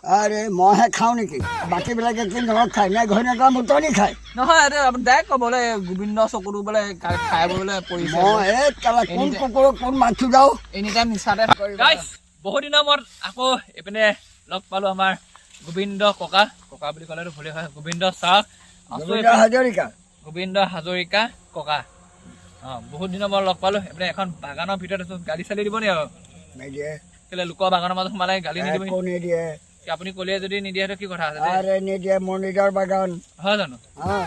আৰে মহে খাও নেকি বাকীবিলাকে কি নৰক খায় নে ঘৈণীয়েকৰ মুতনি খায় নহয় আপুনি ডাইৰেক্ট ক'ব বোলে গোবিন্দ চকুটো বোলে খাই বোলে পৰিছে মই এই কালা কোন কুকুৰ কোন মাথো যাও এনি টাইম মিছাতে গাইছ বহুত দিনৰ মূৰত আকৌ এইপিনে লগ পালো আমাৰ গোবিন্দ ককা ককা বুলি ক'লেতো ভুলেই হয় গোবিন্দ চাওক হাজৰিকা গোবিন্দ হাজৰিকা ককা বহুত দিনৰ মূৰত লগ পালো এইপিনে এখন বাগানৰ ভিতৰত আছো গালি চালি দিব নি আৰু নিদিয়ে কেলে লোকৰ বাগানৰ মাজত সোমালে গালি নিদিব একো নিদিয়ে আপুনি ক'লে যদি নিদিয়ে কি কথা আছে আৰে নিদিয়ে মোৰ নিজৰ বাগান হয় জানো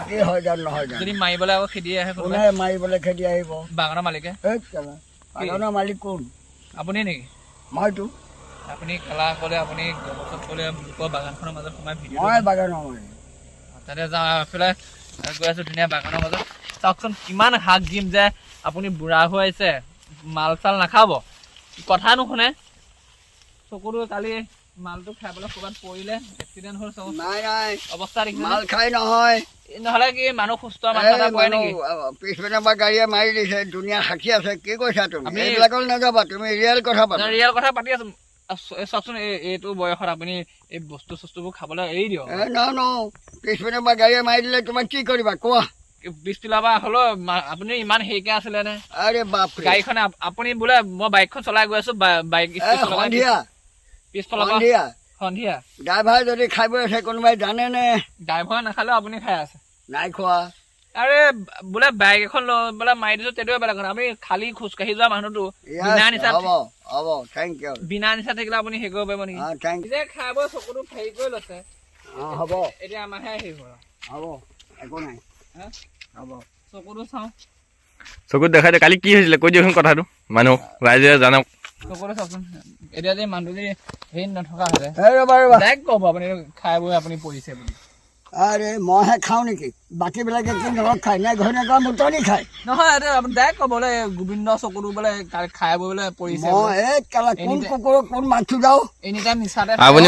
কি হয় জানো নহয় জানো যদি মাৰিবলৈ আকৌ খেদি আহে কোনে মাৰিবলৈ খেদি আহিব বাগানৰ মালিকে বাগানৰ মালিক কোন আপুনি নেকি মইতো আপুনি কালা ক'লে আপুনি গছত ক'লে লোকৰ বাগানখনৰ মাজত সোমাই ভিডিঅ' মই বাগানৰ মালিক তাতে যাওঁ এইফালে গৈ আছো ধুনীয়া বাগানৰ মাজত চাওকচোন কিমান শাক দিম যে আপুনি বুঢ়া হৈ আহিছে মাল চাল নাখাব কথা নুশুনে চকুটো কালি মালটো খাই পেলাই ক'ৰবাত পৰিলে এক্সিডেণ্ট হ'ল চাওক নাই নাই অৱস্থা দেখিছে মাল খাই নহয় নহ'লে কি মানুহ সুস্থ মানুহ এটা পৰে নেকি পিছপিনৰ পৰা গাড়ীয়ে মাৰি দিছে ধুনীয়া সাক্ষী আছে কি কৈছা তুমি আমি এইবিলাকলৈ নাযাবা তুমি ৰিয়েল কথা পাতা ৰিয়েল কথা পাতি আছো চাওকচোন এইটো বয়সত আপুনি এই বস্তু চস্তুবোৰ খাবলৈ এৰি দিয়ক পিছপিনৰ পৰা গাড়ীয়ে মাৰি দিলে তোমাক কি কৰিবা কোৱা পিছপিলাৰ পৰা হ'লেও আপুনি ইমান হেৰিকে আছিলে নে আৰে বাপ গাড়ীখনে আপুনি বোলে মই বাইকখন চলাই গৈ আছো বাইক সন্ধিয়া পিছফালৰ পৰা সন্ধিয়া সন্ধিয়া ড্ৰাইভাৰ যদি খাই বৈ আছে কোনোবাই জানে নে ড্ৰাইভাৰ নাখালেও আপুনি খাই আছে নাই খোৱা আৰে বোলে বাইক এখন লৈ বোলে মাৰি দিছো সেইটোৱে বেলেগ কথা আমি খালি খোজকাঢ়ি যোৱা মানুহটো বিনা নিচা হ'ব থেংক ইউ বিনা নিচা থাকিলে আপুনি হেৰি কৰিব পাৰিব নেকি থেংক যে খাই বৈ চকুটো হেৰি কৰি লৈছে হ'ব এতিয়া আমাৰহে হেৰি কৰা হ'ব একো নাই হ'ব চকুটো চাওঁ চকুত দেখাই দিয়ে কালি কি হৈছিলে কৈ দিয়কচোন কথাটো মানুহ ৰাইজে জানক চকুটো চাওকচোন এতিয়া যে মানুহটো যদি হেৰি নথকা হ'লে ৰ'বা ডাইৰেক্ট ক'ব আপুনি খাই বৈ আপুনি পৰিছে বুলি আৰে মহে খাওঁ নেকি বাকীবিলাকে কি নৰক খায় নে ঘৈণীয়েকৰ মুতনি খায় নহয় আপুনি ডাইৰেক্ট ক'ব বোলে গোবিন্দ চকুটো বোলে খাই বৈ বোলে পৰিছে মই এই কালা কোন কুকুৰ কোন মাথো যাও এনি টাইম মিছাতে আপুনি